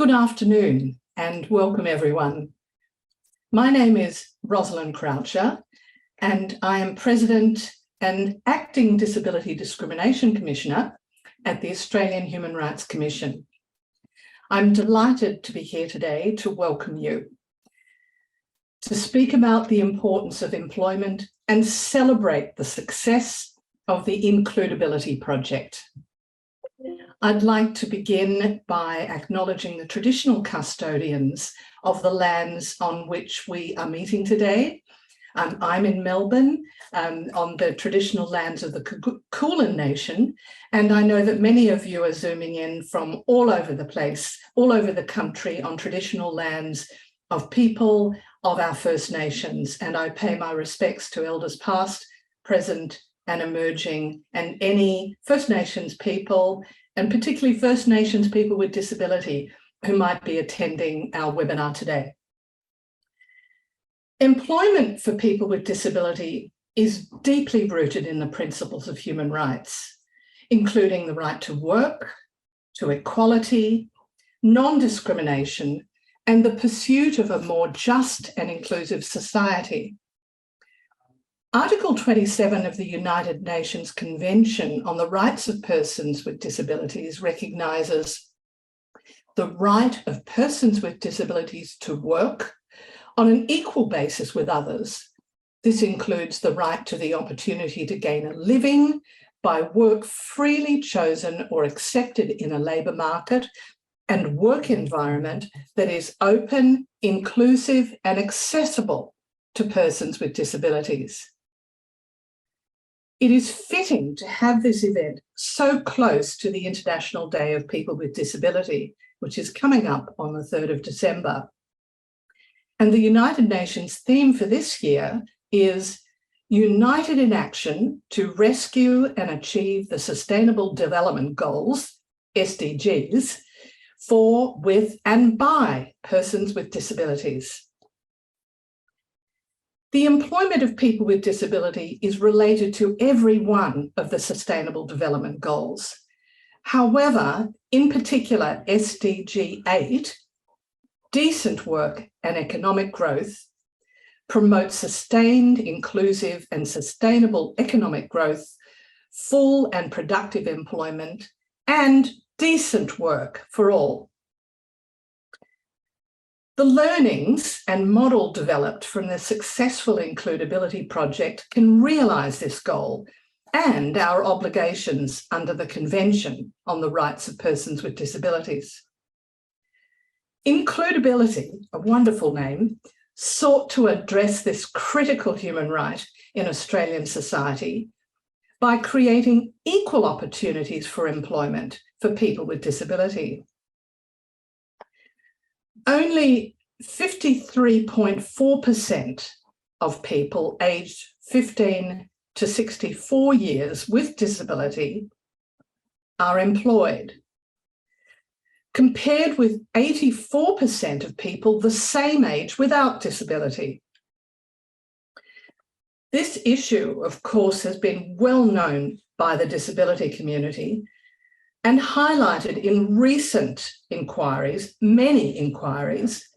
Good afternoon and welcome everyone. My name is Rosalind Croucher and I am President and Acting Disability Discrimination Commissioner at the Australian Human Rights Commission. I'm delighted to be here today to welcome you, to speak about the importance of employment and celebrate the success of the IncludeAbility project. I'd like to begin by acknowledging the traditional custodians of the lands on which we are meeting today. I'm in Melbourne on the traditional lands of the Kulin Nation, and I know that many of you are zooming in from all over the place, all over the country on traditional lands of people of our First Nations, and I pay my respects to elders past, present and emerging, and any First Nations people, and particularly First Nations people with disability who might be attending our webinar today. Employment for people with disability is deeply rooted in the principles of human rights, including the right to work, to equality, non-discrimination, and the pursuit of a more just and inclusive society. Article 27 of the United Nations Convention on the Rights of Persons with Disabilities recognises the right of persons with disabilities to work on an equal basis with others. This includes the right to the opportunity to gain a living by work freely chosen or accepted in a labour market and work environment that is open, inclusive and accessible to persons with disabilities. It is fitting to have this event so close to the International Day of People with Disability, which is coming up on the 3rd of December. And the United Nations theme for this year is United in Action to Rescue and Achieve the Sustainable Development Goals, SDGs, for, with and by persons with disabilities. The employment of people with disability is related to every one of the Sustainable Development Goals. However, in particular, SDG 8, decent work and economic growth, promotes sustained, inclusive and sustainable economic growth, full and productive employment, and decent work for all. The learnings and model developed from the successful IncludeAbility project can realise this goal and our obligations under the Convention on the Rights of Persons with Disabilities. IncludeAbility, a wonderful name, sought to address this critical human right in Australian society by creating equal opportunities for employment for people with disability. Only 53.4% of people aged 15 to 64 years with disability are employed, compared with 84% of people the same age without disability. This issue, of course, has been well known by the disability community and highlighted in recent inquiries, many inquiries,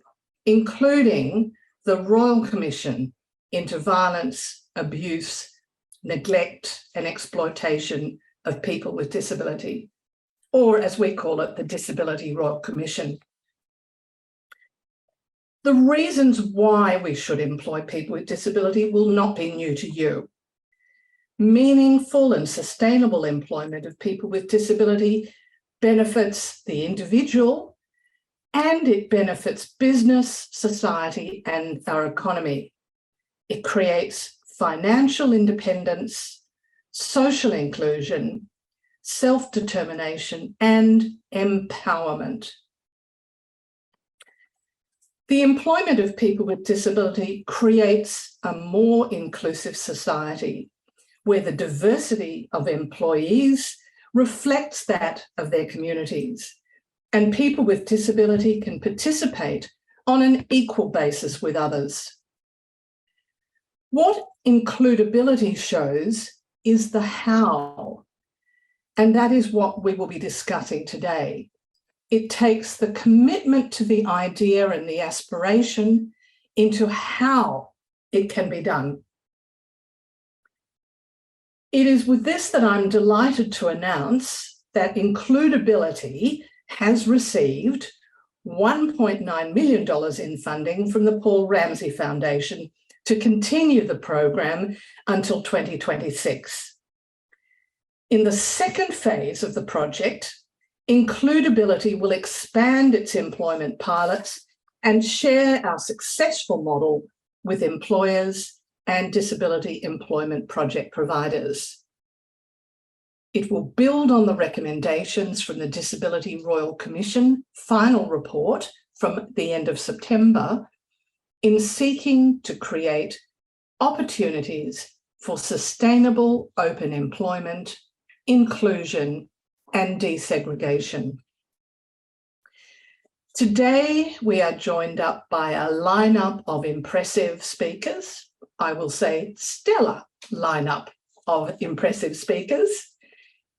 including the Royal Commission into Violence, Abuse, Neglect and Exploitation of People with Disability, or as we call it, the Disability Royal Commission. The reasons why we should employ people with disability will not be new to you. Meaningful and sustainable employment of people with disability benefits the individual and it benefits business, society and our economy. It creates financial independence, social inclusion, self-determination and empowerment. The employment of people with disability creates a more inclusive society where the diversity of employees reflects that of their communities, and people with disability can participate on an equal basis with others. What IncludeAbility shows is the how, and that is what we will be discussing today. It takes the commitment to the idea and the aspiration into how it can be done. It is with this that I'm delighted to announce that IncludeAbility has received $1.9 million in funding from the Paul Ramsay Foundation to continue the program until 2026. In the second phase of the project, IncludeAbility will expand its employment pilots and share our successful model with employers and disability employment project providers. It will build on the recommendations from the Disability Royal Commission final report from the end of September in seeking to create opportunities for sustainable open employment, inclusion, and desegregation. Today, we are joined up by a lineup of impressive speakers. I will say stellar lineup of impressive speakers,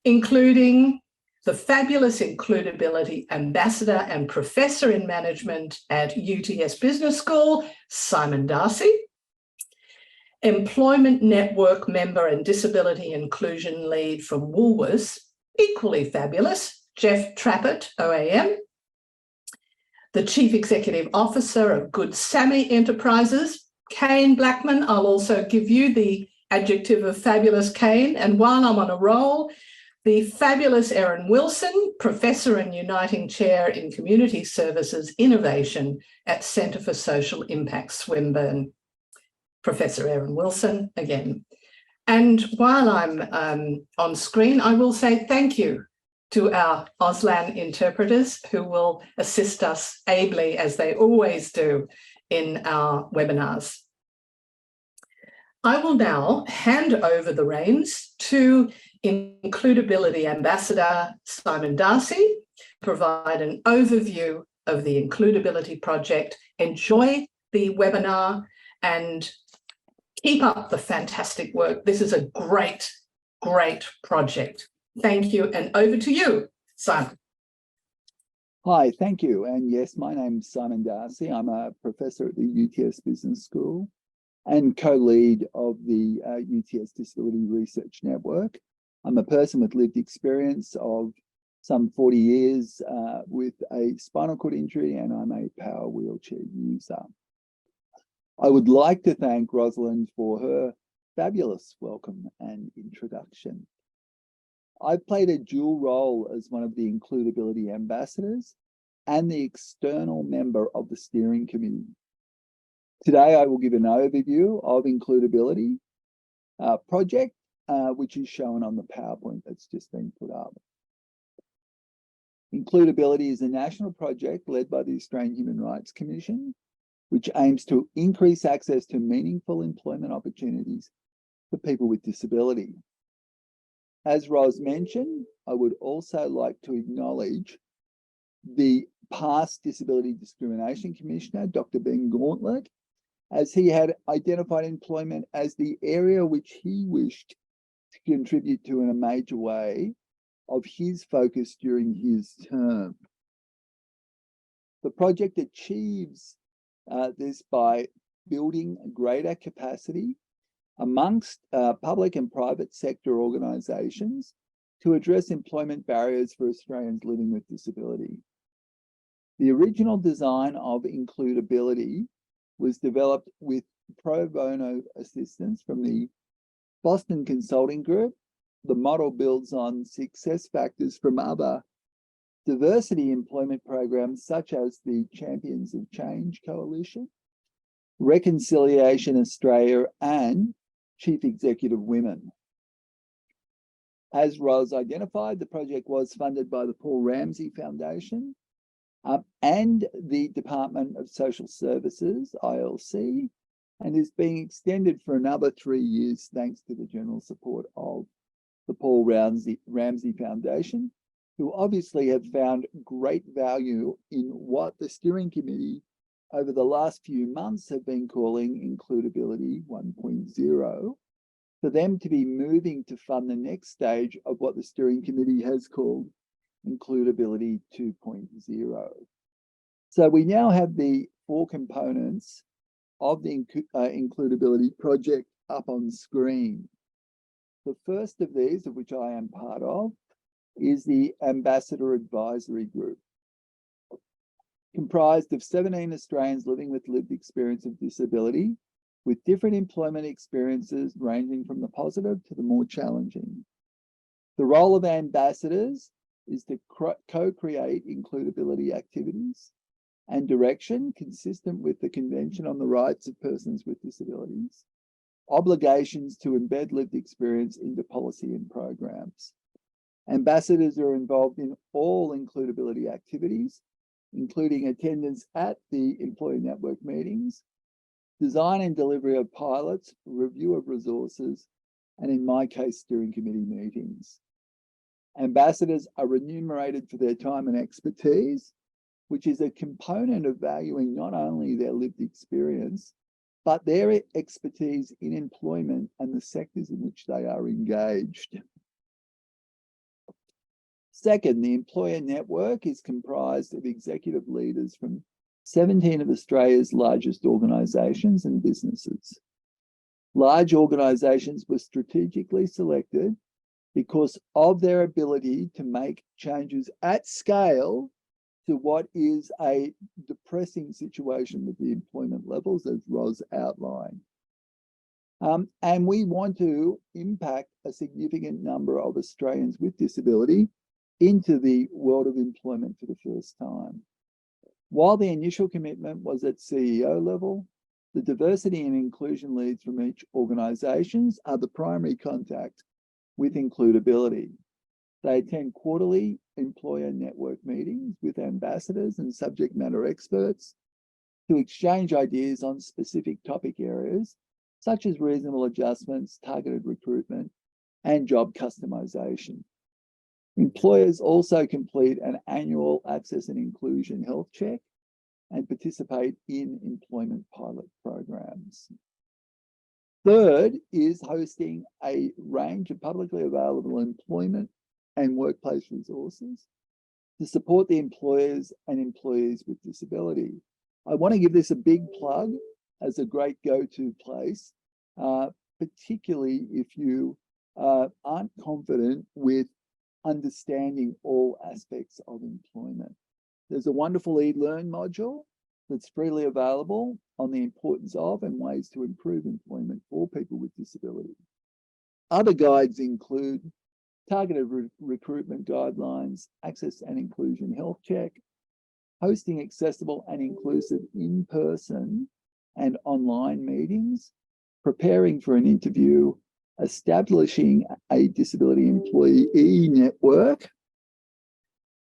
including the fabulous IncludeAbility Ambassador and Professor in Management at UTS Business School, Simon Darcy, Employment Network Member and Disability Inclusion Lead from Woolworths, equally fabulous, Jeff Trappett, OAM, the Chief Executive Officer of Good Sammy Enterprises, Kane Blackman. I'll also give you the adjective of fabulous, Kane. And while I'm on a roll, the fabulous Erin Wilson, Professor and Uniting Chair in Community Services Innovation at Centre for Social Impact, Swinburne. Professor Erin Wilson again. And while I'm on screen, I will say thank you to our Auslan interpreters who will assist us ably, as they always do, in our webinars. I will now hand over the reins to IncludeAbility Ambassador Simon Darcy to provide an overview of the IncludeAbility project. Enjoy the webinar and keep up the fantastic work. This is a great, great project. Thank you, and over to you, Simon. Hi, thank you. And yes, my name's Simon Darcy. I'm a professor at the UTS Business School and co-lead of the UTS Disability Research Network. I'm a person with lived experience of some 40 years with a spinal cord injury, and I'm a power wheelchair user. I would like to thank Rosalind for her fabulous welcome and introduction. I've played a dual role as one of the IncludeAbility ambassadors and the external member of the steering committee. Today, I will give an overview of IncludeAbility project, which is shown on the PowerPoint that's just been put up. IncludeAbility is a national project led by the Australian Human Rights Commission, which aims to increase access to meaningful employment opportunities for people with disability. As Ros mentioned, I would also like to acknowledge the past Disability Discrimination Commissioner, Dr. Ben Gauntlet, as he had identified employment as the area which he wished to contribute to in a major way of his focus during his term. The project achieves this by building greater capacity amongst public and private sector organisations to address employment barriers for Australians living with disability. The original design of IncludeAbility was developed with pro bono assistance from the Boston Consulting Group. The model builds on success factors from other diversity employment programs such as the Champions of Change Coalition, Reconciliation Australia, and Chief Executive Women. As Ros identified, the project was funded by the Paul Ramsay Foundation and the Department of Social Services, ILC, and is being extended for another 3 years thanks to the general support of the Paul Ramsay Foundation, who obviously have found great value in what the steering committee over the last few months have been calling IncludeAbility 1.0, for them to be moving to fund the next stage of what the steering committee has called IncludeAbility 2.0. So we now have the 4 components of the IncludeAbility project up on screen. The first of these, of which I am part of, is the Ambassador Advisory Group, comprised of 17 Australians living with lived experience of disability, with different employment experiences ranging from the positive to the more challenging. The role of ambassadors is to co-create includeability activities and direction consistent with the Convention on the Rights of Persons with Disabilities, obligations to embed lived experience into policy and programs. Ambassadors are involved in all includeability activities, including attendance at the employee network meetings, design and delivery of pilots, review of resources, and in my case, steering committee meetings. Ambassadors are remunerated for their time and expertise, which is a component of valuing not only their lived experience, but their expertise in employment and the sectors in which they are engaged. Second, the employer network is comprised of executive leaders from 17 of Australia's largest organisations and businesses. Large organisations were strategically selected because of their ability to make changes at scale to what is a depressing situation with the employment levels, as Ros outlined. And we want to impact a significant number of Australians with disability into the world of employment for the first time. While the initial commitment was at CEO level, the diversity and inclusion leads from each organisations are the primary contact with IncludeAbility. They attend quarterly employer network meetings with ambassadors and subject matter experts to exchange ideas on specific topic areas, such as reasonable adjustments, targeted recruitment, and job customisation. Employers also complete an annual access and inclusion health check and participate in employment pilot programs. Third is hosting a range of publicly available employment and workplace resources to support the employers and employees with disability. I want to give this a big plug as a great go-to place, particularly if you aren't confident with understanding all aspects of employment. There's a wonderful eLearn module that's freely available on the importance of and ways to improve employment for people with disability. Other guides include targeted recruitment guidelines, access and inclusion health check, hosting accessible and inclusive in-person and online meetings, preparing for an interview, establishing a disability employee network,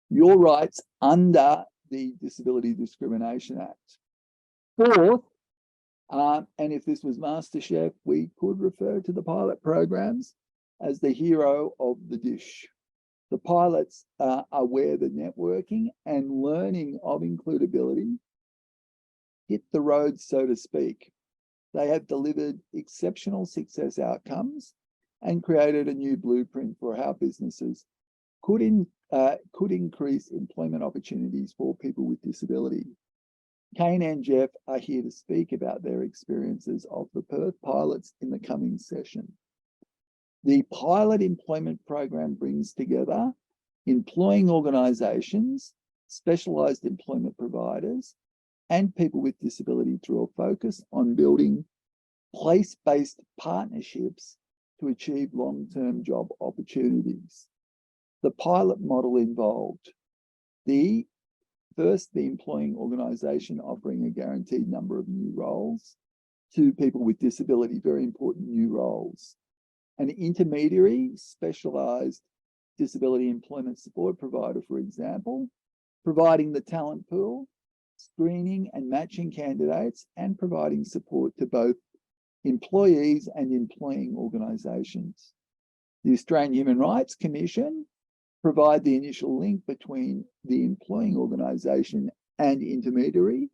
your rights under the Disability Discrimination Act. Fourth, and if this was MasterChef, we could refer to the pilot programs as the hero of the dish. The pilots are where the networking and learning of IncludeAbility hit the road, so to speak. They have delivered exceptional success outcomes and created a new blueprint for how businesses could increase employment opportunities for people with disability. Kane and Jeff are here to speak about their experiences of the Perth pilots in the coming session. The pilot employment program brings together employing organisations, specialised employment providers, and people with disability through a focus on building place-based partnerships to achieve long-term job opportunities. The pilot model involved the employing organisation offering a guaranteed number of new roles to people with disability, very important new roles. An intermediary, specialised disability employment support provider, for example, providing the talent pool, screening and matching candidates, and providing support to both employees and employing organisations. The Australian Human Rights Commission provide the initial link between the employing organisation and intermediary,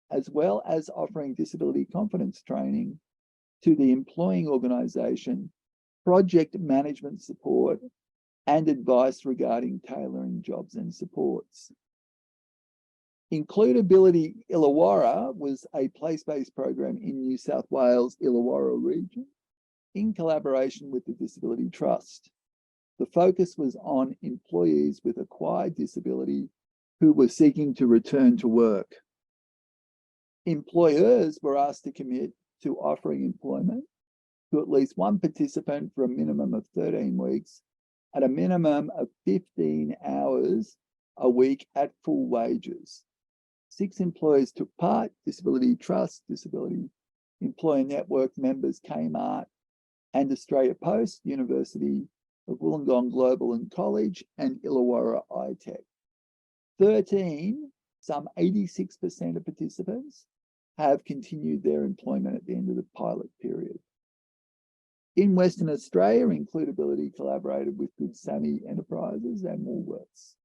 as well as offering disability confidence training to the employing organisation, project management support, and advice regarding tailoring jobs and supports. IncludeAbility Illawarra was a place-based program in New South Wales Illawarra region in collaboration with the Disability Trust. The focus was on employees with acquired disability who were seeking to return to work. Employers were asked to commit to offering employment to at least one participant for a minimum of 13 weeks at a minimum of 15 hours a week at full wages. 6 employers took part: Disability Trust, Disability Employer Network members Kmart and Australia Post, University of Wollongong Global and College, and Illawarra iTech. 13, some 86% of participants, have continued their employment at the end of the pilot period. In Western Australia, IncludeAbility collaborated with Good Sammy Enterprises and Woolworths.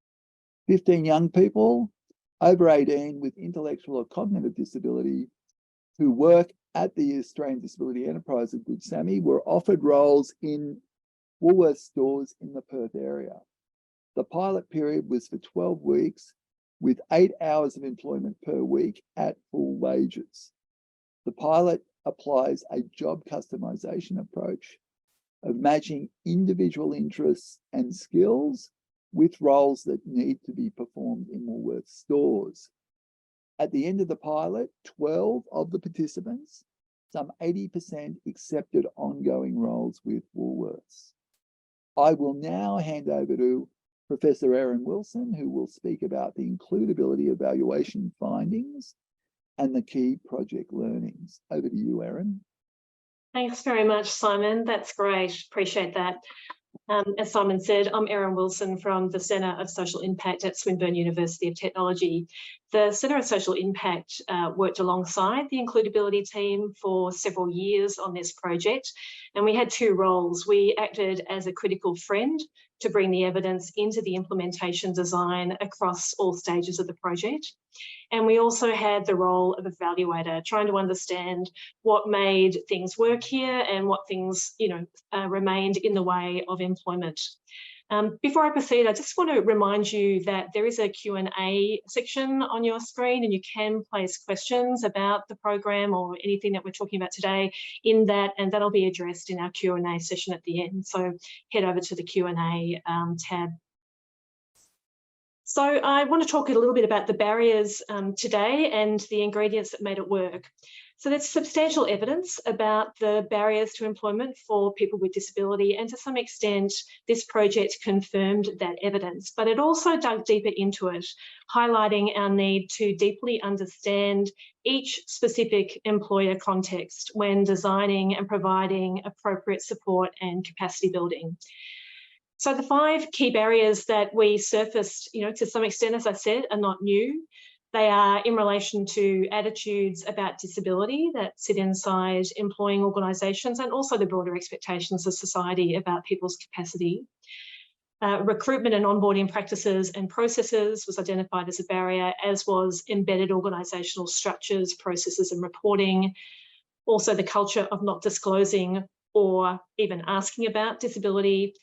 15 young people over 18 with intellectual or cognitive disability who work at the Australian Disability Enterprise of Good Sammy were offered roles in Woolworths stores in the Perth area. The pilot period was for 12 weeks with 8 hours of employment per week at full wages. The pilot applies a job customization approach of matching individual interests and skills with roles that need to be performed in Woolworths stores. At the end of the pilot, 12 of the participants, some 80%, accepted ongoing roles with Woolworths. I will now hand over to Professor Erin Wilson, who will speak about the IncludeAbility evaluation findings and the key project learnings. Over to you, Erin. Thanks very much, Simon. That's great. Appreciate that. As Simon said, I'm Erin Wilson from the Centre of Social Impact at Swinburne University of Technology. The Centre of Social Impact worked alongside the IncludeAbility team for several years on this project, and we had 2 roles. We acted as a critical friend to bring the evidence into the implementation design across all stages of the project. And we also had the role of evaluator, trying to understand what made things work here and what things, remained in the way of employment. Before I proceed, I just want to remind you that there is a Q&A section on your screen, and you can place questions about the program or anything that we're talking about today in that, and that'll be addressed in our Q&A session at the end. So head over to the Q&A tab. So I want to talk a little bit about the barriers today and the ingredients that made it work. So there's substantial evidence about the barriers to employment for people with disability, and to some extent this project confirmed that evidence, but it also dug deeper into it, highlighting our need to deeply understand each specific employer context when designing and providing appropriate support and capacity building. So the 5 key barriers that we surfaced, to some extent, as I said, are not new. They are in relation to attitudes about disability that sit inside employing organisations, and also the broader expectations of society about people's capacity. Recruitment and onboarding practices and processes was identified as a barrier, as was embedded organisational structures, processes and reporting. Also the culture of not disclosing or even asking about disability,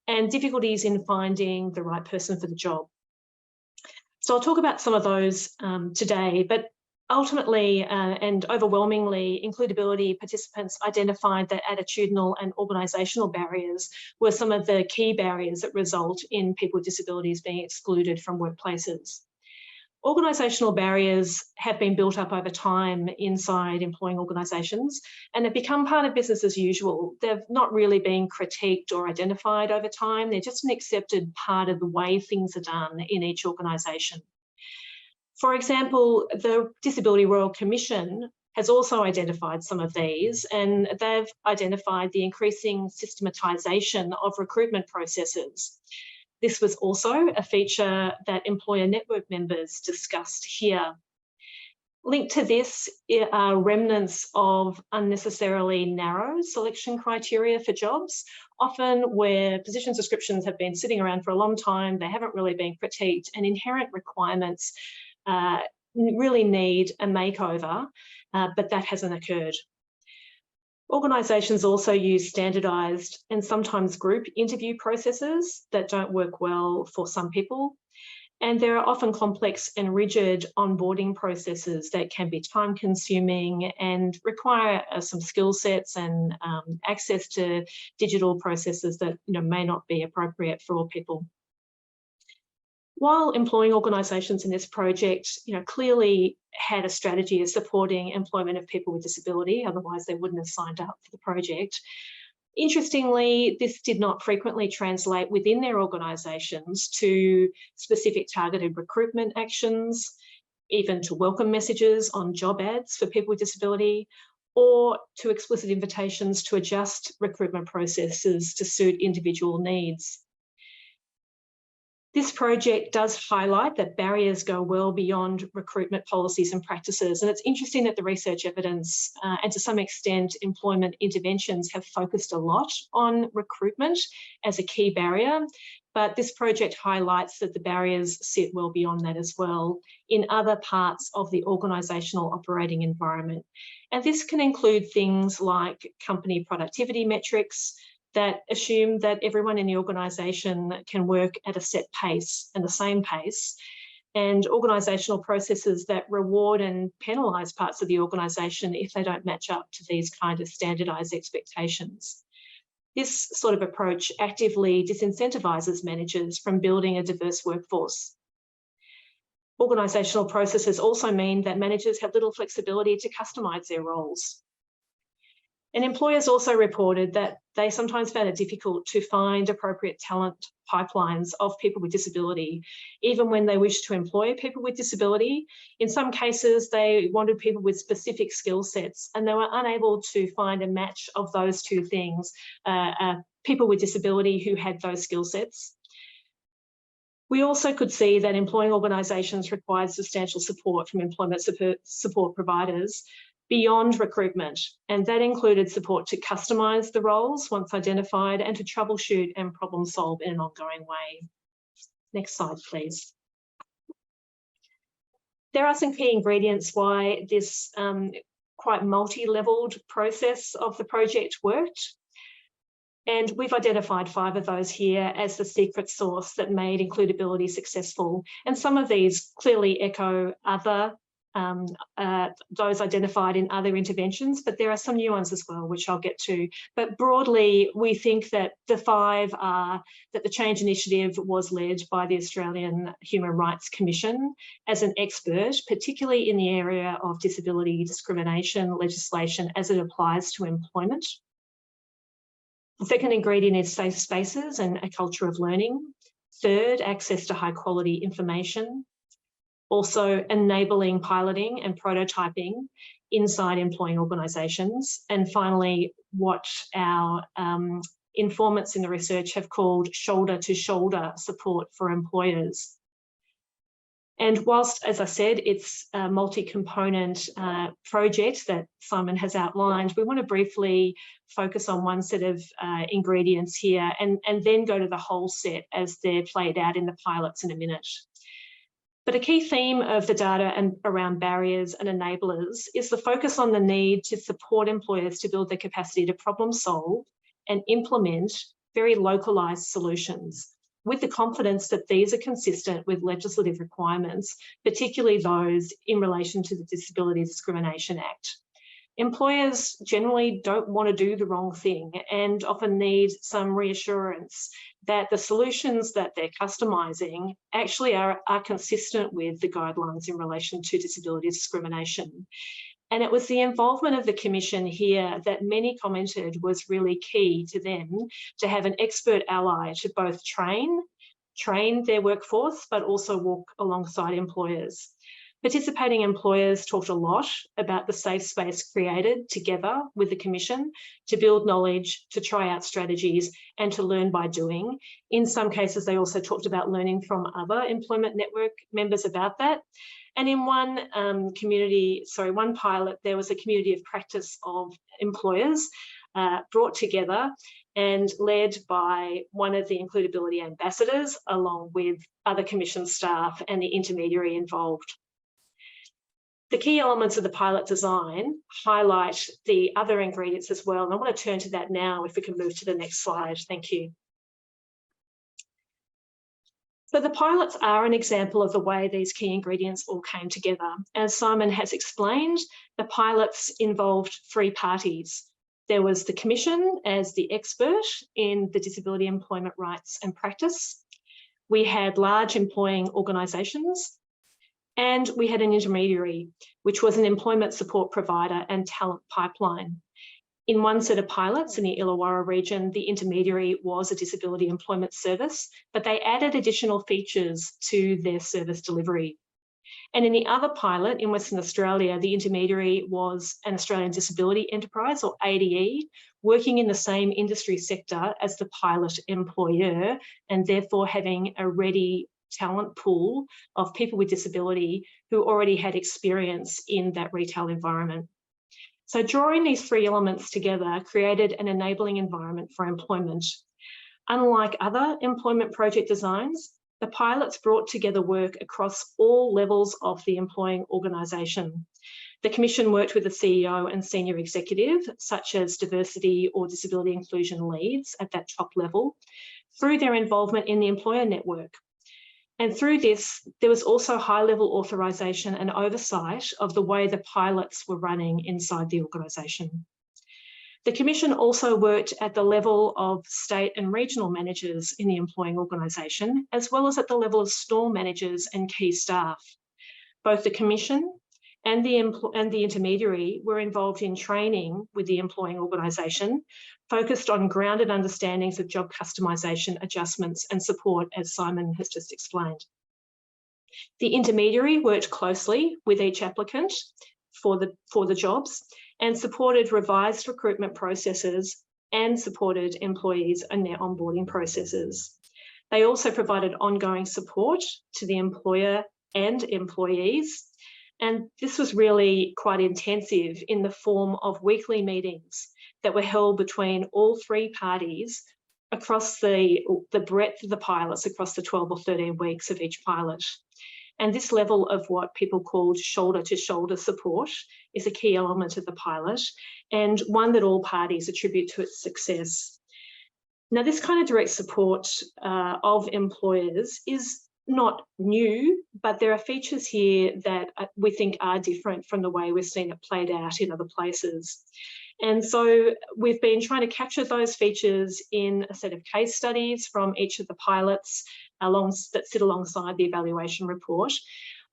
and difficulties in finding the right person for the job. So I'll talk about some of those today, but ultimately and overwhelmingly, IncludeAbility participants identified that attitudinal and organisational barriers were some of the key barriers that result in people with disabilities being excluded from workplaces. Organisational barriers have been built up over time inside employing organisations, and have become part of business as usual. They've not really been critiqued or identified over time. They're just an accepted part of the way things are done in each organisation. For example, the Disability Royal Commission has also identified some of these, and they've identified the increasing systematisation of recruitment processes. This was also a feature that employer network members discussed here. Linked to this are remnants of unnecessarily narrow selection criteria for jobs, often where position descriptions have been sitting around for a long time, they haven't really been critiqued, and inherent requirements really need a makeover, but that hasn't occurred. Organisations also use standardised and sometimes group interview processes that don't work well for some people. And there are often complex and rigid onboarding processes that can be time consuming and require some skill sets and access to digital processes that may not be appropriate for all people. While employing organisations in this project clearly had a strategy of supporting employment of people with disability, otherwise they wouldn't have signed up for the project. Interestingly, this did not frequently translate within their organisations to specific targeted recruitment actions, even to welcome messages on job ads for people with disability, or to explicit invitations to adjust recruitment processes to suit individual needs. This project does highlight that barriers go well beyond recruitment policies and practices. And it's interesting that the research evidence and to some extent employment interventions have focused a lot on recruitment as a key barrier. But this project highlights that the barriers sit well beyond that as well in other parts of the organisational operating environment. And this can include things like company productivity metrics, that assume that everyone in the organisation can work at a set pace and the same pace, and organisational processes that reward and penalise parts of the organisation if they don't match up to these kind of standardised expectations. This sort of approach actively disincentivises managers from building a diverse workforce. Organisational processes also mean that managers have little flexibility to customise their roles. And employers also reported that they sometimes found it difficult to find appropriate talent pipelines of people with disability, even when they wished to employ people with disability. In some cases, they wanted people with specific skill sets, and they were unable to find a match of those two things, people with disability who had those skill sets. We also could see that employing organisations required substantial support from employment support providers beyond recruitment, and that included support to customise the roles once identified and to troubleshoot and problem solve in an ongoing way. Next slide, please. There are some key ingredients why this quite multi-levelled process of the project worked. And we've identified 5 of those here as the secret sauce that made IncludeAbility successful. And some of these clearly echo other those identified in other interventions, but there are some new ones as well, which I'll get to. But broadly, we think that the 5 are that the change initiative was led by the Australian Human Rights Commission as an expert, particularly in the area of disability discrimination legislation as it applies to employment. The second ingredient is safe spaces and a culture of learning. Third, access to high quality information. Also enabling piloting and prototyping inside employing organisations. And finally, what our informants in the research have called shoulder-to-shoulder support for employers. And whilst, as I said, it's a multi-component project that Simon has outlined, we want to briefly focus on one set of ingredients here and then go to the whole set as they're played out in the pilots in a minute. But a key theme of the data and around barriers and enablers is the focus on the need to support employers to build their capacity to problem solve and implement very localised solutions with the confidence that these are consistent with legislative requirements, particularly those in relation to the Disability Discrimination Act. Employers generally don't want to do the wrong thing and often need some reassurance that the solutions that they're customising actually are consistent with the guidelines in relation to disability discrimination. And it was the involvement of the Commission here that many commented was really key to them to have an expert ally to both train their workforce, but also walk alongside employers. Participating employers talked a lot about the safe space created together with the Commission to build knowledge, to try out strategies and to learn by doing. In some cases, they also talked about learning from other employment network members about that. And in one pilot, there was a community of practice of employers brought together and led by one of the IncludeAbility ambassadors, along with other Commission staff and the intermediary involved. The key elements of the pilot design highlight the other ingredients as well. And I want to turn to that now, if we can move to the next slide. Thank you. So the pilots are an example of the way these key ingredients all came together. As Simon has explained, the pilots involved three parties. There was the Commission as the expert in the disability employment rights and practice. We had large employing organisations, and we had an intermediary, which was an employment support provider and talent pipeline. In one set of pilots in the Illawarra region, the intermediary was a disability employment service, but they added additional features to their service delivery. And in the other pilot in Western Australia, the intermediary was an Australian Disability Enterprise, or ADE, working in the same industry sector as the pilot employer, and therefore having a ready talent pool of people with disability who already had experience in that retail environment. So drawing these three elements together created an enabling environment for employment. Unlike other employment project designs, the pilots brought together work across all levels of the employing organisation. The Commission worked with the CEO and senior executive, such as diversity or disability inclusion leads at that top level, through their involvement in the employer network. And through this, there was also high-level authorisation and oversight of the way the pilots were running inside the organisation. The Commission also worked at the level of state and regional managers in the employing organisation, as well as at the level of store managers and key staff. Both the Commission and the intermediary were involved in training with the employing organisation, focused on grounded understandings of job customisation, adjustments and support, as Simon has just explained. The intermediary worked closely with each applicant for the jobs and supported revised recruitment processes and supported employees in their onboarding processes. They also provided ongoing support to the employer and employees, and this was really quite intensive in the form of weekly meetings that were held between all three parties across the breadth of the pilots, across the 12 or 13 weeks of each pilot. And this level of what people called shoulder-to-shoulder support is a key element of the pilot, and one that all parties attribute to its success. Now, this kind of direct support of employers is not new, but there are features here that we think are different from the way we've seen it played out in other places. And so we've been trying to capture those features in a set of case studies from each of the pilots that sit alongside the evaluation report.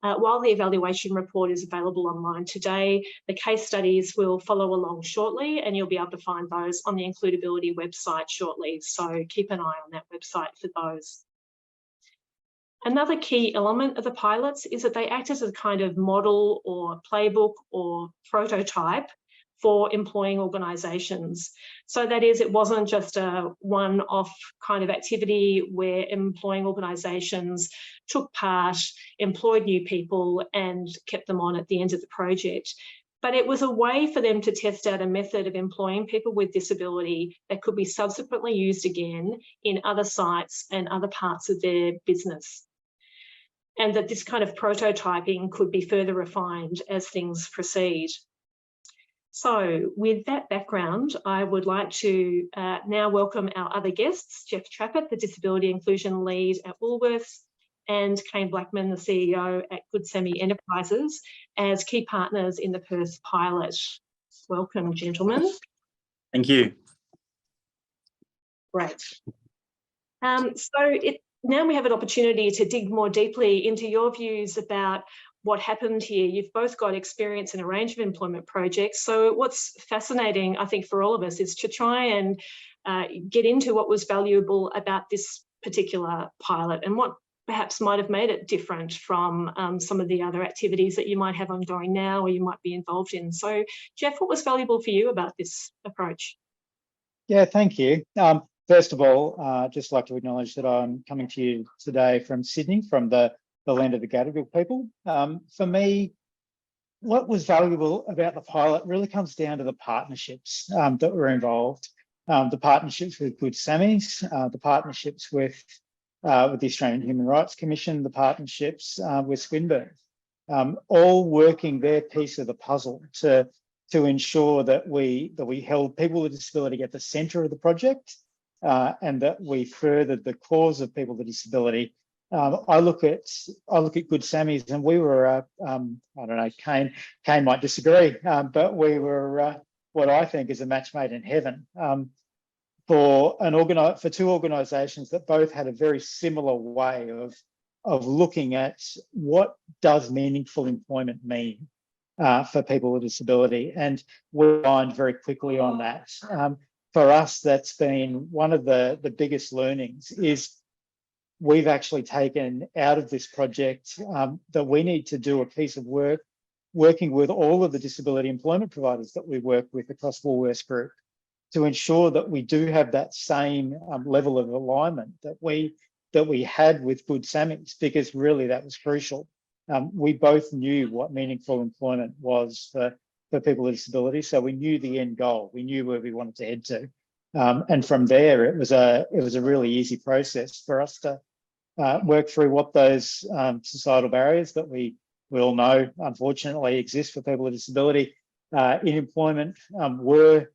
While the evaluation report is available online today, the case studies will follow along shortly, and you'll be able to find those on the IncludeAbility website shortly. So keep an eye on that website for those. Another key element of the pilots is that they act as a kind of model or playbook or prototype for employing organisations. So that is, it wasn't just a one-off kind of activity where employing organisations took part, employed new people and kept them on at the end of the project. But it was a way for them to test out a method of employing people with disability that could be subsequently used again in other sites and other parts of their business. And that this kind of prototyping could be further refined as things proceed. So with that background, I would like to now welcome our other guests, Jeff Trappett, the Disability Inclusion Lead at Woolworths, and Kane Blackman, the CEO at Good Semi Enterprises, as key partners in the Perth pilot. Welcome, gentlemen. Thank you. Great. Now we have an opportunity to dig more deeply into your views about what happened here. You've both got experience in a range of employment projects. So what's fascinating, I think, for all of us is to try and get into what was valuable about this particular pilot and what perhaps might have made it different from some of the other activities that you might have ongoing now or you might be involved in. So, Jeff, what was valuable for you about this approach? Yeah, thank you. First of all, I'd just like to acknowledge that I'm coming to you today from Sydney, from the land of the Gadigal people. For me, what was valuable about the pilot really comes down to the partnerships that were involved. The partnerships with Good Semis, the partnerships with the Australian Human Rights Commission, the partnerships with Swinburne. all working their piece of the puzzle to ensure that we held people with disability at the centre of the project, and that we furthered the cause of people with disability. I look at Good Sammy's, and we were I don't know, Kane might disagree, but we were what I think is a match made in heaven for two organisations that both had a very similar way of looking at what does meaningful employment mean for people with disability, and we aligned very quickly on that. For us, that's been one of the biggest learnings, is we've actually taken out of this project that we need to do a piece of work working with all of the disability employment providers that we work with across Woolworths Group to ensure that we do have that same level of alignment that we had with Good Sammy's, because really that was crucial. We both knew what meaningful employment was for people with disability, so we knew the end goal. We knew where we wanted to head to, and from there it was a really easy process for us to work through what those societal barriers that we all know unfortunately exist for people with disability in employment were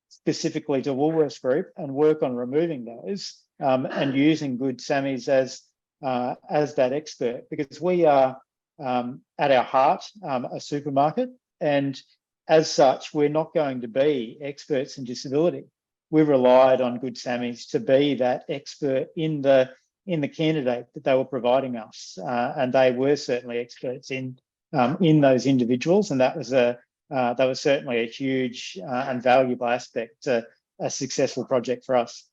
specifically to Woolworths Group, and work on removing those and using Good Sammy's as that expert, because we are at our heart a supermarket, and as such we're not going to be experts in disability. We relied on Good Sammy's to be that expert in the candidate that they were providing us, and they were certainly experts in those individuals, and that was certainly a huge and valuable aspect to a successful project for us.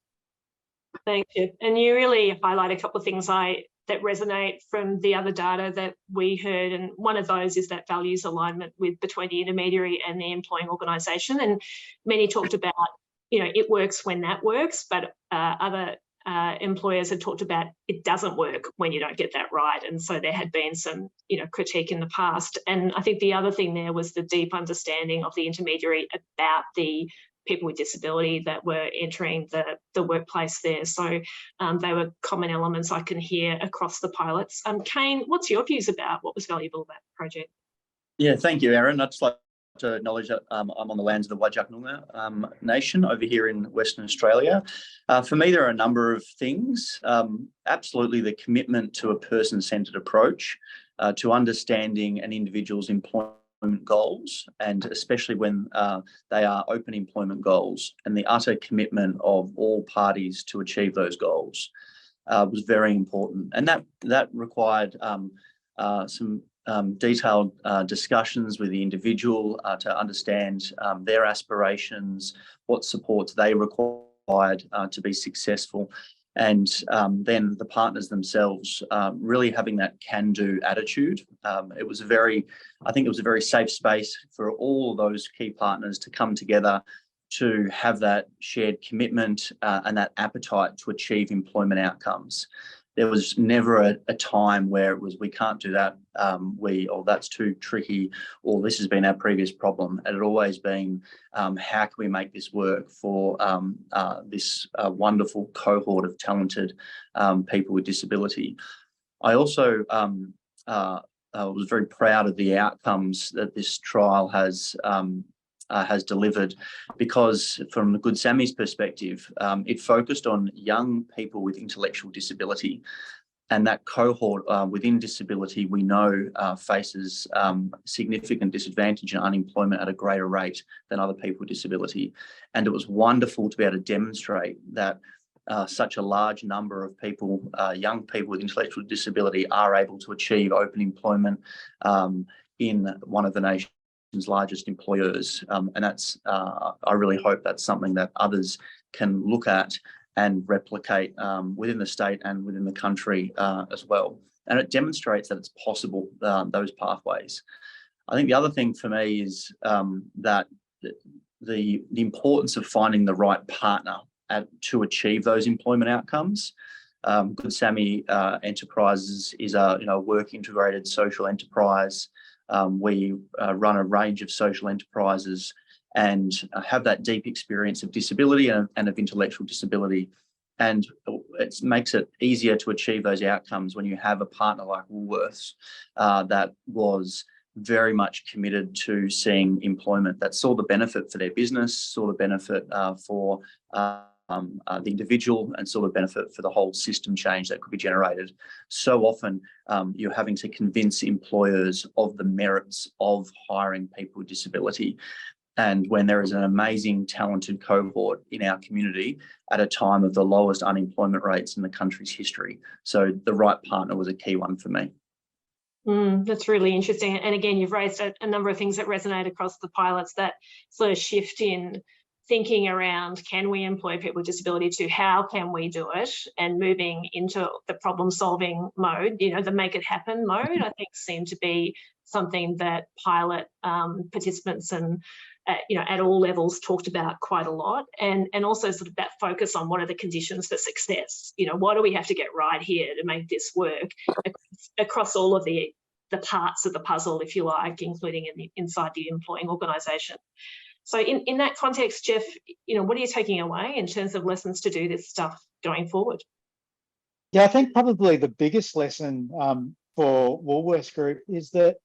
Thank you. And you really highlight a couple of things that resonate from the other data that we heard, and one of those is that values alignment between the intermediary and the employing organisation. And many talked about, it works when that works, but other employers had talked about it doesn't work when you don't get that right, and so there had been some critique in the past. And I think the other thing there was the deep understanding of the intermediary about the people with disability that were entering the workplace there. So they were common elements I can hear across the pilots. Kane, what's your views about what was valuable about the project? Yeah, thank you, Erin. I'd just like to acknowledge that I'm on the lands of the Whadjuk Noongar Nation over here in Western Australia. For me, there are a number of things. Absolutely the commitment to a person-centred approach, to understanding an individual's employment goals, and especially when they are open employment goals, and the utter commitment of all parties to achieve those goals was very important. And that required some detailed discussions with the individual to understand their aspirations, what supports they required to be successful, and then the partners themselves really having that can-do attitude. It was a very safe space for all of those key partners to come together to have that shared commitment and that appetite to achieve employment outcomes. There was never a time where it was, we can't do that, or that's too tricky, or this has been our previous problem. It had always been, how can we make this work for this wonderful cohort of talented people with disability. I also was very proud of the outcomes that this trial has delivered, because from the Good Sammy's perspective, it focused on young people with intellectual disability, and that cohort within disability we know faces significant disadvantage and unemployment at a greater rate than other people with disability. And it was wonderful to be able to demonstrate that such a large number of people, young people with intellectual disability, are able to achieve open employment in one of the nation's largest employers, and that's I really hope that's something that others can look at and replicate within the state and within the country as well. And it demonstrates that it's possible, those pathways. I think the other thing for me is that the importance of finding the right partner to achieve those employment outcomes. Good Sammy Enterprises is a work integrated social enterprise. We run a range of social enterprises and have that deep experience of disability and of intellectual disability. And it makes it easier to achieve those outcomes when you have a partner like Woolworths that was very much committed to seeing employment, that saw the benefit for their business, saw the benefit for the individual, and saw the benefit for the whole system change that could be generated. So often you're having to convince employers of the merits of hiring people with disability. And when there is an amazing, talented cohort in our community at a time of the lowest unemployment rates in the country's history. So the right partner was a key one for me. That's really interesting. And again, you've raised a number of things that resonate across the pilots, that sort of shift in thinking around, can we employ people with disability, to how can we do it, and moving into the problem solving mode, the make it happen mode, I think seemed to be something that pilot participants and at all levels talked about quite a lot, and also sort of that focus on what are the conditions for success. What do we have to get right here to make this work across all of the parts of the puzzle, if you like, including inside the employing organisation. So in that context, Jeff, what are you taking away in terms of lessons to do this stuff going forward? Yeah, I think probably the biggest lesson for Woolworths Group is that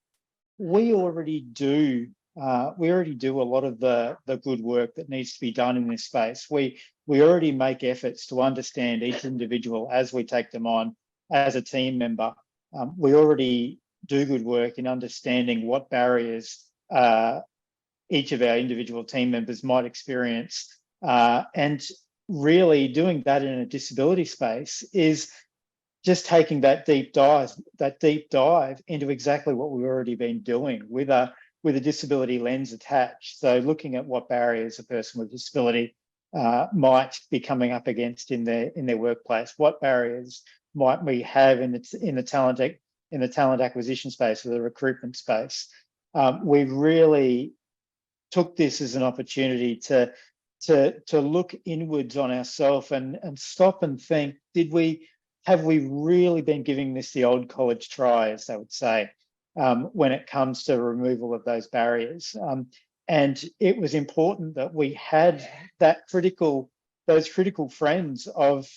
we already do a lot of the good work that needs to be done in this space. We already make efforts to understand each individual as we take them on as a team member. We already do good work in understanding what barriers each of our individual team members might experience. And really doing that in a disability space is just taking that deep dive into exactly what we've already been doing with a disability lens attached. So looking at what barriers a person with disability might be coming up against in their workplace, what barriers might we have in the talent acquisition space or the recruitment space. We really took this as an opportunity to look inwards on ourselves and stop and think, have we really been giving this the old college try, as they would say, when it comes to removal of those barriers. And it was important that we had those critical friends of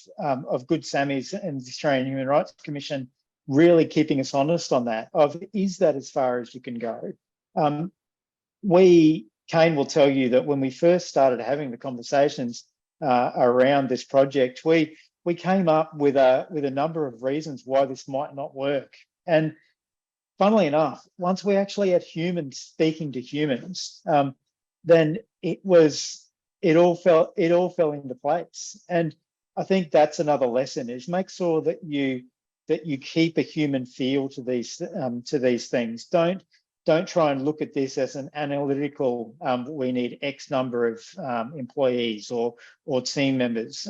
Good Sammy's and the Australian Human Rights Commission really keeping us honest on that, is that as far as you can go? Kane will tell you that when we first started having the conversations around this project, we came up with a number of reasons why this might not work. And funnily enough, once we actually had humans speaking to humans, then it all fell into place. And I think that's another lesson, is make sure that you keep a human feel to these things. Don't try and look at this as an analytical, we need X number of employees or team members.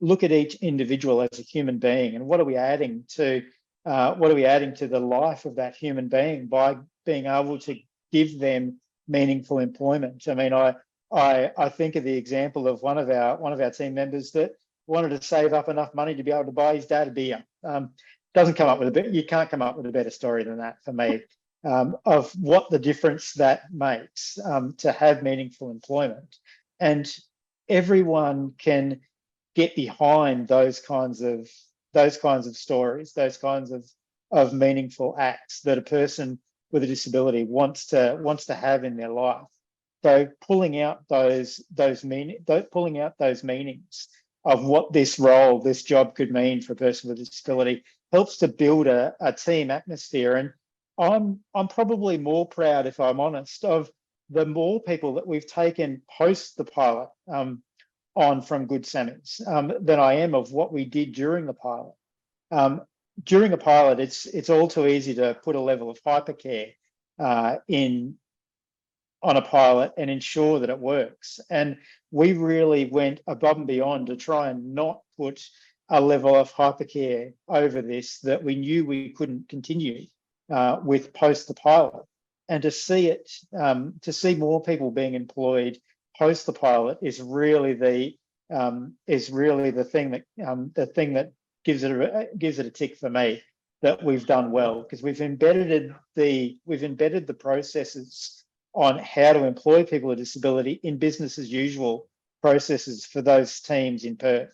Look at each individual as a human being, and what are we adding to the life of that human being by being able to give them meaningful employment. I mean, I think of the example of one of our team members that wanted to save up enough money to be able to buy his dad a beer. You can't come up with a better story than that for me, of what the difference that makes to have meaningful employment. And everyone can get behind those kinds of stories, those kinds of meaningful acts that a person with a disability wants to have in their life. So pulling out those meanings of what this job could mean for a person with a disability helps to build a team atmosphere. And I'm probably more proud, if I'm honest, of the more people that we've taken post the pilot on from Good Sammy's than I am of what we did during the pilot. During a pilot, it's all too easy to put a level of hypercare on a pilot and ensure that it works. And we really went above and beyond to try and not put a level of hypercare over this that we knew we couldn't continue with post the pilot. And to see more people being employed post the pilot is really the thing that gives it a tick for me, that we've done well, because we've embedded the processes on how to employ people with disability in business as usual processes for those teams in Perth.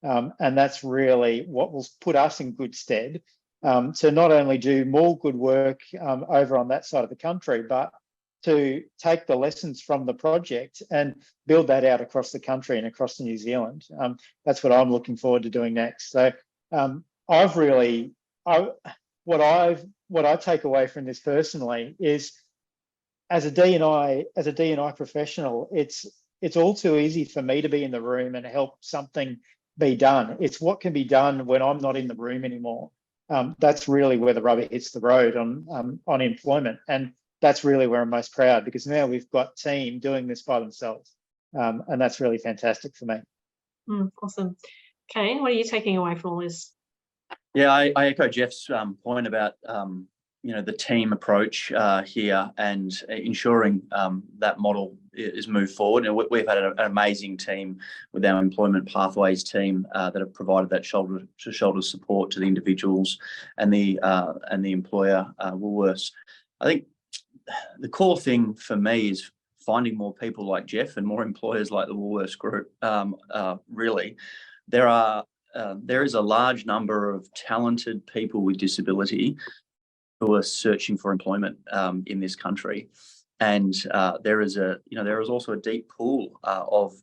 And that's really what will put us in good stead to not only do more good work over on that side of the country, but to take the lessons from the project and build that out across the country and across New Zealand. That's what I'm looking forward to doing next. So what I take away from this personally is, as a D&I professional, it's all too easy for me to be in the room and help something be done. It's what can be done when I'm not in the room anymore. That's really where the rubber hits the road on employment, and that's really where I'm most proud, because now we've got team doing this by themselves, and that's really fantastic for me. Awesome. Kane, what are you taking away from all this? Yeah, I echo Jeff's point about the team approach here, and ensuring that model is moved forward. And we've had an amazing team with our employment pathways team that have provided that shoulder-to-shoulder support to the individuals and the employer, Woolworths. I think the core thing for me is finding more people like Jeff and more employers like the Woolworths Group. Really, there is a large number of talented people with disability who are searching for employment in this country, and there is also a deep pool of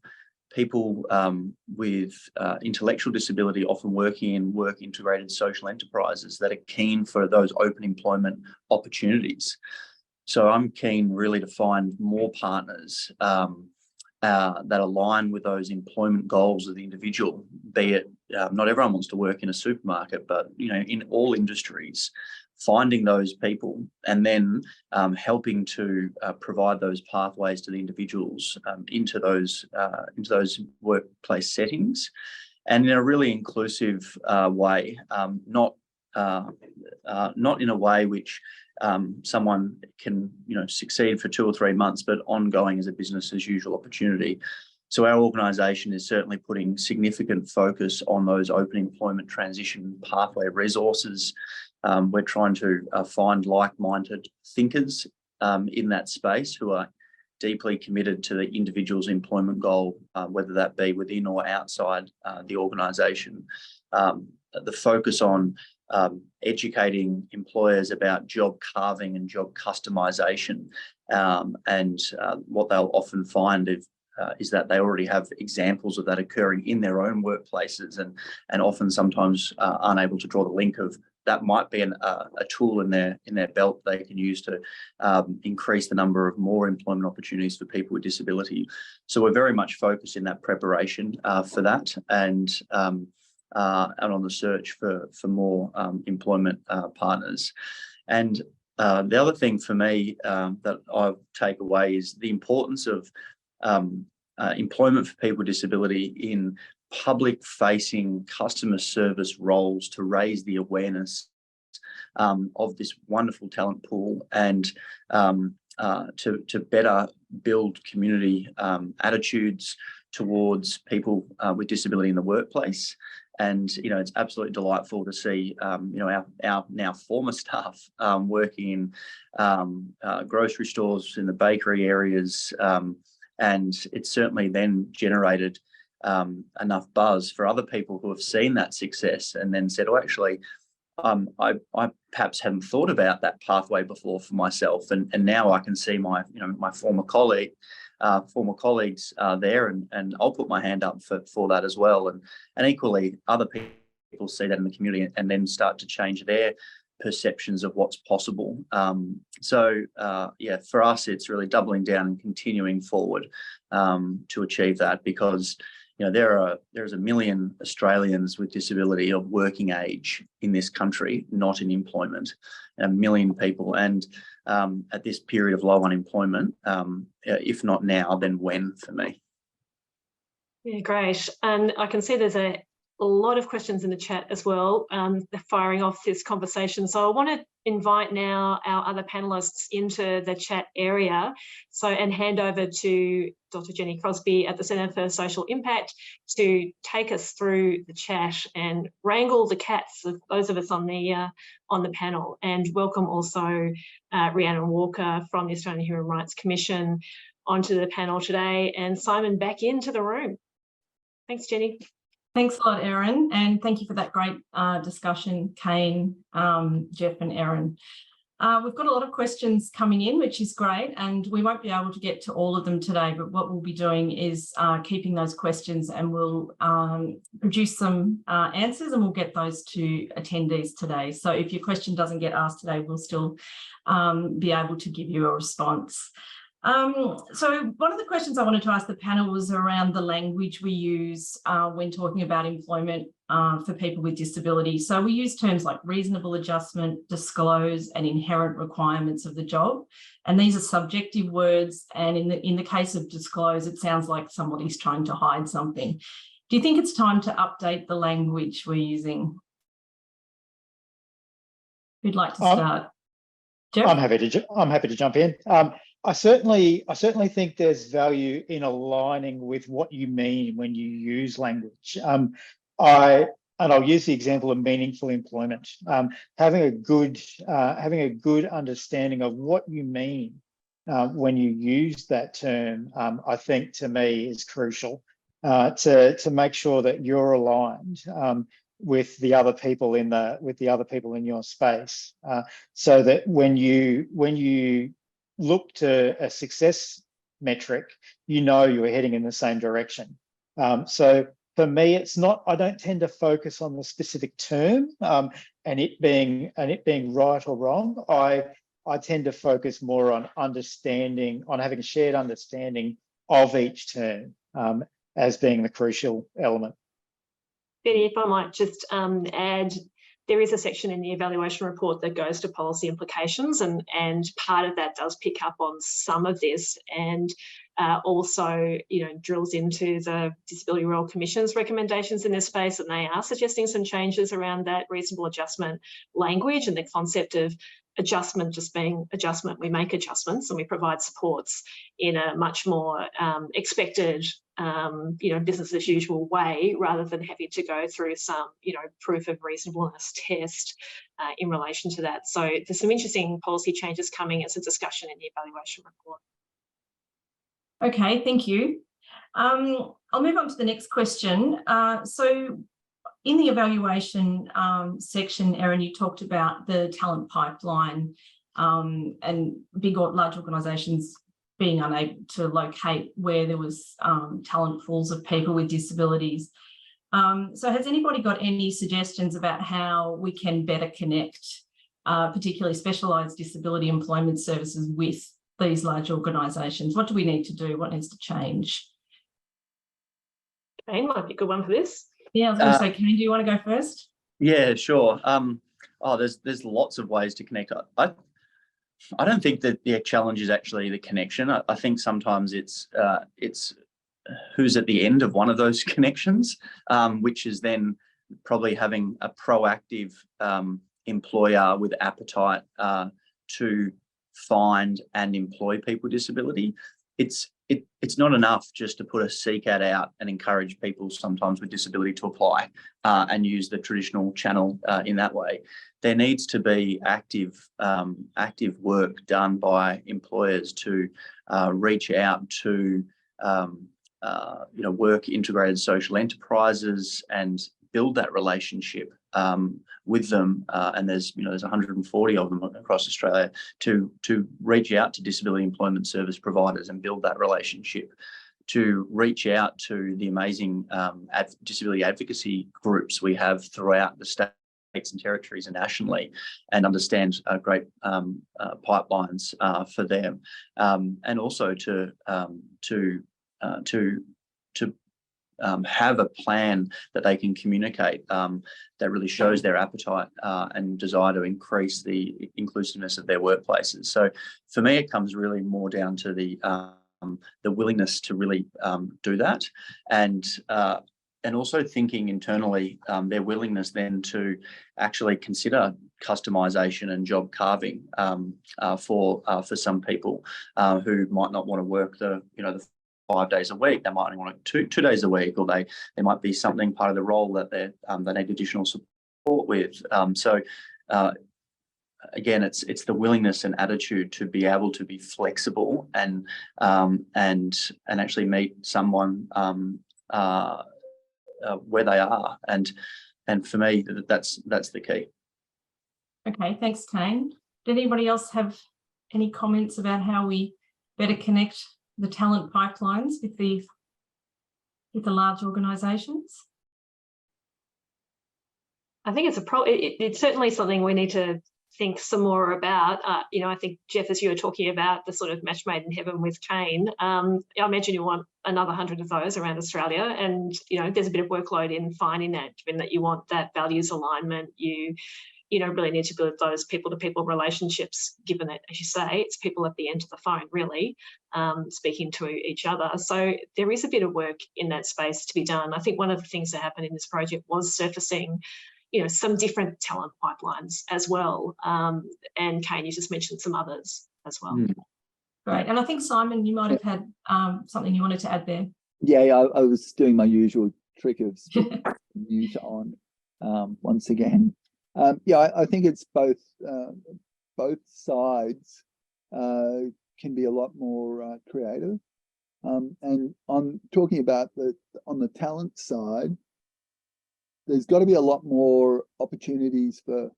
people with intellectual disability, often working in work integrated social enterprises, that are keen for those open employment opportunities. So I'm keen really to find more partners that align with those employment goals of the individual, be it not everyone wants to work in a supermarket, but in all industries, finding those people and then helping to provide those pathways to the individuals into those workplace settings, and in a really inclusive way, not in a way which someone can succeed for 2 or 3 months, but ongoing as a business as usual opportunity. So our organisation is certainly putting significant focus on those open employment transition pathway resources. We're trying to find like-minded thinkers in that space who are deeply committed to the individual's employment goal, whether that be within or outside the organisation. The focus on educating employers about job carving and job customisation, and what they'll often find is that they already have examples of that occurring in their own workplaces, and often sometimes unable to draw the link of that might be a tool in their belt they can use to increase the number of more employment opportunities for people with disability. So we're very much focused in that preparation for that, and on the search for more employment partners. And the other thing for me that I take away is the importance of employment for people with disability in public-facing customer service roles to raise the awareness of this wonderful talent pool, and to better build community attitudes towards people with disability in the workplace. And it's absolutely delightful to see our now former staff working in grocery stores, in the bakery areas, and it's certainly then generated enough buzz for other people who have seen that success and then said, oh, actually, I perhaps hadn't thought about that pathway before for myself, and now I can see my former colleagues there, and I'll put my hand up for that as well, and equally other people see that in the community and then start to change their perceptions of what's possible. So for us, it's really doubling down and continuing forward to achieve that, because there's 1 million Australians with disability of working age in this country, not in employment, and 1 million people. And at this period of low unemployment, if not now, then when for me? Yeah, great. And I can see there's a lot of questions in the chat as well, firing off this conversation. So I want to invite now our other panelists into the chat area, and hand over to Dr. Jenny Crosby at the Centre for Social Impact to take us through the chat and wrangle the cats of those of us on the panel, and welcome also Rhiannon Walker from the Australian Human Rights Commission onto the panel today, and Simon back into the room. Thanks, Jenny. Thanks a lot, Erin, and thank you for that great discussion, Kane, Jeff and Erin. We've got a lot of questions coming in, which is great, and we won't be able to get to all of them today, but what we'll be doing is keeping those questions, and we'll produce some answers, and we'll get those to attendees today. So if your question doesn't get asked today, we'll still be able to give you a response. So one of the questions I wanted to ask the panel was around the language we use when talking about employment for people with disability. So we use terms like reasonable adjustment, disclose, and inherent requirements of the job. And these are subjective words. And in the case of disclose, it sounds like somebody's trying to hide something. Do you think it's time to update the language we're using? Who'd like to start? Jeff? I'm happy to jump in. I certainly think there's value in aligning with what you mean when you use language. I'll use the example of meaningful employment. Having a good understanding of what you mean when you use that term, I think to me is crucial to make sure that you're aligned with the other people in your space, so that when you look to a success metric, you know you're heading in the same direction. So for me, it's not, I don't tend to focus on the specific term and it being right or wrong. I tend to focus more on having a shared understanding of each term as being the crucial element. Betty, if I might just add, there is a section in the evaluation report that goes to policy implications, and part of that does pick up on some of this, and also, drills into the Disability Royal Commission's recommendations in this space, and they are suggesting some changes around that reasonable adjustment language and the concept of adjustment just being adjustment. We make adjustments and we provide supports in a much more expected, business as usual way, rather than having to go through some, proof of reasonableness test in relation to that. So there's some interesting policy changes coming as a discussion in the evaluation report. Okay, thank you. I'll move on to the next question. So in the evaluation section, Erin, you talked about the talent pipeline and large organisations being unable to locate where there was talent pools of people with disabilities. So has anybody got any suggestions about how we can better connect particularly specialised disability employment services with these large organisations? What do we need to do? What needs to change? Kane might be a good one for this. Yeah, I was going to say, Kane, do you want to go first? Yeah, sure. There's lots of ways to connect. I don't think that the challenge is actually the connection. I think sometimes it's who's at the end of one of those connections, which is then probably having a proactive employer with appetite to find and employ people with disability. It's not enough just to put a CCAT out and encourage people sometimes with disability to apply and use the traditional channel in that way. There needs to be active work done by employers to reach out to work integrated social enterprises and build that relationship with them, and there's 140 of them across Australia to reach out to disability employment service providers and build that relationship, to reach out to the amazing disability advocacy groups we have throughout the states and territories and nationally, and understand great pipelines for them, and also to have a plan that they can communicate that really shows their appetite and desire to increase the inclusiveness of their workplaces. So for me, it comes really more down to the willingness to really do that, and also thinking internally, their willingness then to actually consider customization and job carving for some people who might not want to work the 5 days a week. They might only want it two days a week, or they might be something part of the role that they need additional support with. So again, it's the willingness and attitude to be able to be flexible and actually meet someone where they are, and for me that's the key. Okay, thanks, Kane. Did anybody else have any comments about how we better connect the talent pipelines with the large organisations? I think it's certainly something we need to think some more about. I think, Jeff, as you were talking about the sort of match made in heaven with Kane, I imagine you want another 100 of those around Australia, and there's a bit of workload in finding that, given that you want that values alignment. You really need to build those people-to-people relationships, given that, as you say, it's people at the end of the phone, really, speaking to each other. So there is a bit of work in that space to be done. I think one of the things that happened in this project was surfacing some different talent pipelines as well. And Kane, you just mentioned some others as well. Great. And I think, Simon, you might have had something you wanted to add there. Yeah, I was doing my usual trick of mute on once again. I think it's both sides can be a lot more creative. And I'm talking about on the talent side, there's got to be a lot more opportunities for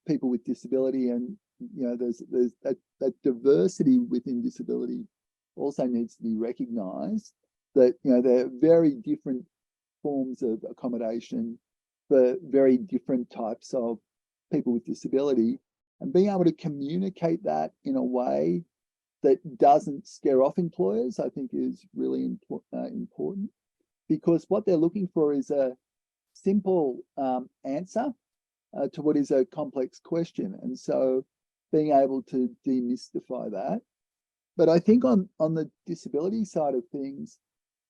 people with disability, and there's that diversity within disability also needs to be recognised. That there are very different forms of accommodation for very different types of people with disability, and being able to communicate that in a way that doesn't scare off employers, I think, is really important, because what they're looking for is a simple answer to what is a complex question, and so being able to demystify that. But I think on the disability side of things,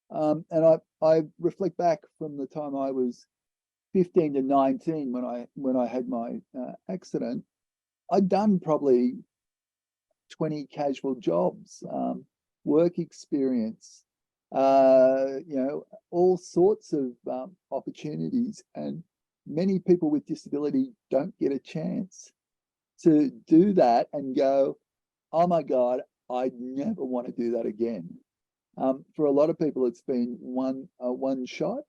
and I reflect back from the time I was 15 to 19 when I had my accident, I'd done probably 20 casual jobs, work experience, all sorts of opportunities, and many people with disability don't get a chance to do that and go, oh my God, I never want to do that again. For a lot of people, it's been one shot.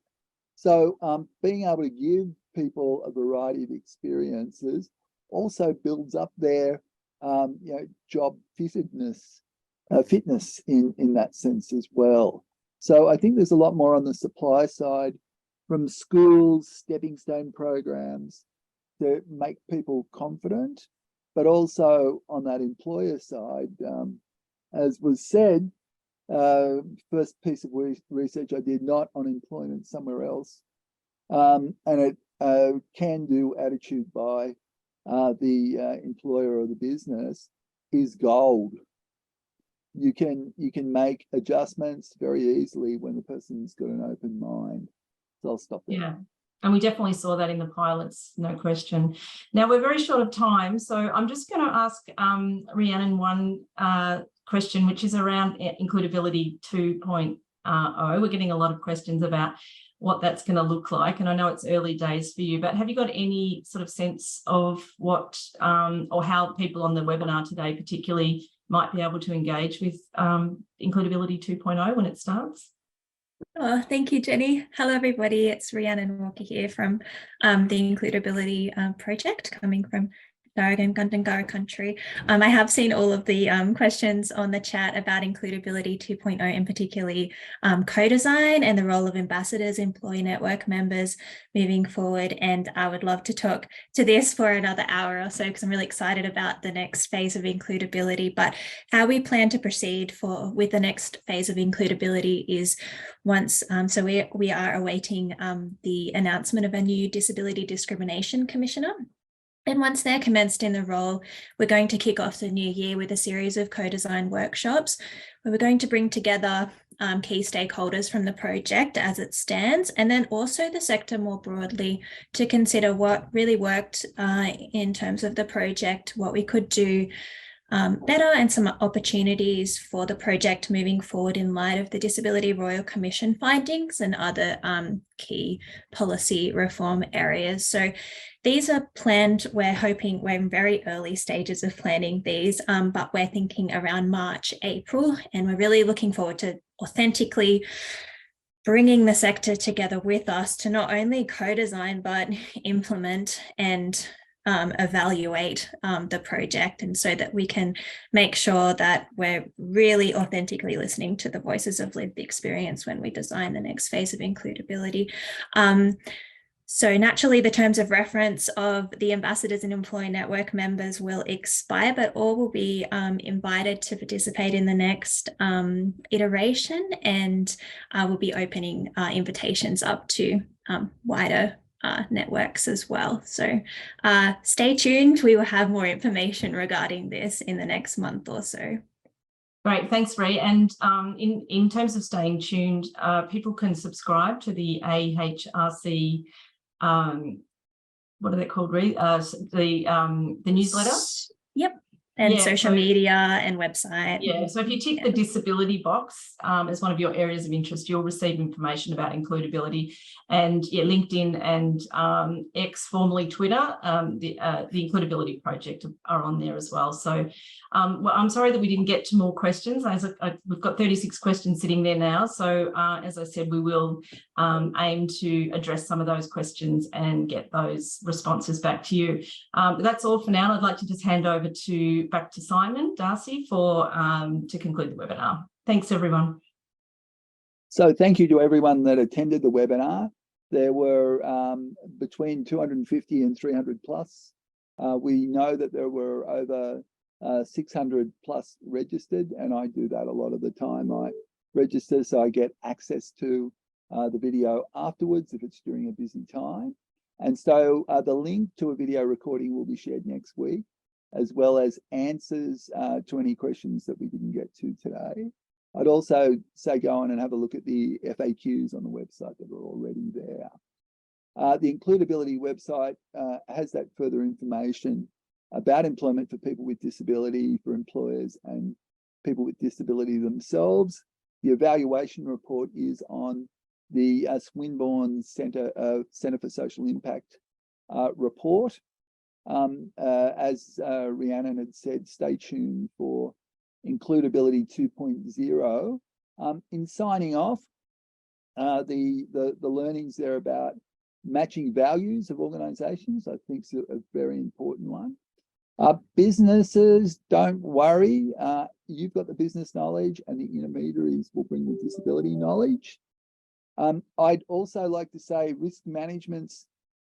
So being able to give people a variety of experiences also builds up their job fitness in that sense as well. So I think there's a lot more on the supply side, from schools, stepping stone programs to make people confident, but also on that employer side, as was said, first piece of research I did, not on employment, somewhere else, and it can-do attitude by the employer or the business is gold. You can make adjustments very easily when the person's got an open mind. So I'll stop there. Yeah, and we definitely saw that in the pilots, no question. Now we're very short of time, so I'm just going to ask Rhiannon one question, which is around IncludeAbility 2.0. We're getting a lot of questions about what that's going to look like, and I know it's early days for you, but have you got any sort of sense of what or how people on the webinar today particularly might be able to engage with IncludeAbility 2.0 when it starts? Oh, thank you, Jenny. Hello, everybody. It's Rhiannon Walker here from the IncludeAbility project, coming from Darug and Gundungurra country. I have seen all of the questions on the chat about IncludeAbility 2.0, and particularly co-design and the role of ambassadors, employee network members moving forward. And I would love to talk to this for another hour or so, because I'm really excited about the next phase of IncludeAbility. But how we plan to proceed with the next phase of IncludeAbility is once, so we are awaiting the announcement of a new Disability Discrimination Commissioner. And once they're commenced in the role, we're going to kick off the new year with a series of co-design workshops where we're going to bring together key stakeholders from the project as it stands, and then also the sector more broadly, to consider what really worked in terms of the project, what we could do better, and some opportunities for the project moving forward in light of the Disability Royal Commission findings and other key policy reform areas. So these are planned. We're in very early stages of planning these, but we're thinking around March, April, and we're really looking forward to authentically bringing the sector together with us to not only co-design, but implement and evaluate the project, and so that we can make sure that we're really authentically listening to the voices of lived experience when we design the next phase of includeability. So naturally, the terms of reference of the ambassadors and employee network members will expire, but all will be invited to participate in the next iteration, and we'll be opening invitations up to wider networks as well. So stay tuned. We will have more information regarding this in the next month or so. Great, thanks, Ree. And in terms of staying tuned, people can subscribe to the AHRC. What are they called, Ree? The newsletter. Yep. And yeah, social media and website. Yeah, so if you tick the disability box as one of your areas of interest, you'll receive information about includeability. And yeah, LinkedIn and X, formerly Twitter, the Includeability Project are on there as well. So well, I'm sorry that we didn't get to more questions. We've got 36 questions sitting there now. So as I said, we will aim to address some of those questions and get those responses back to you. But that's all for now. I'd like to just hand over back to Simon Darcy for to conclude the webinar. Thanks, everyone. So thank you to everyone that attended the webinar. There were between 250 and 300 plus. We know that there were over 600 plus registered, and I do that a lot of the time. I register so I get access to the video afterwards if it's during a busy time. And so the link to a video recording will be shared next week, as well as answers to any questions that we didn't get to today. I'd also say go on and have a look at the FAQs on the website that are already there. The Includeability website has that further information about employment for people with disability, for employers and people with disability themselves. The evaluation report is on the Swinburne Centre for Social Impact report. As Rhiannon had said, stay tuned for Includeability 2.0. In signing off, the learnings there about matching values of organisations, I think is a very important one. Businesses, don't worry. You've got the business knowledge and the intermediaries will bring the disability knowledge. I'd also like to say risk management's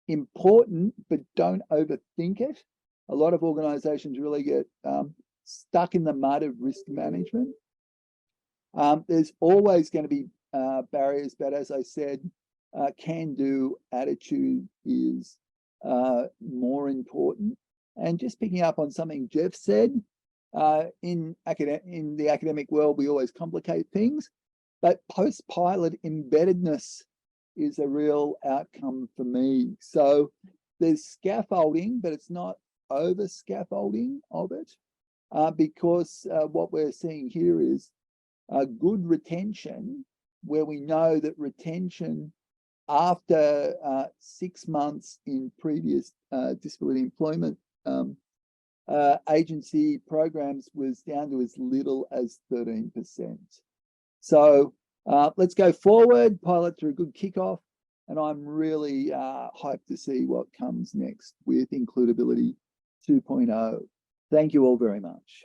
important, but don't overthink it. A lot of organisations really get stuck in the mud of risk management. There's always going to be barriers, but as I said, can-do attitude is more important. And just picking up on something Jeff said, in the academic world, we always complicate things, but post-pilot embeddedness is a real outcome for me. So there's scaffolding, but it's not over scaffolding of it, because what we're seeing here is a good retention, where we know that retention after 6 months in previous disability employment agency programs was down to as little as 13%. So let's go forward. Pilots are a good kickoff, and I'm really hyped to see what comes next with Includeability 2.0. Thank you all very much.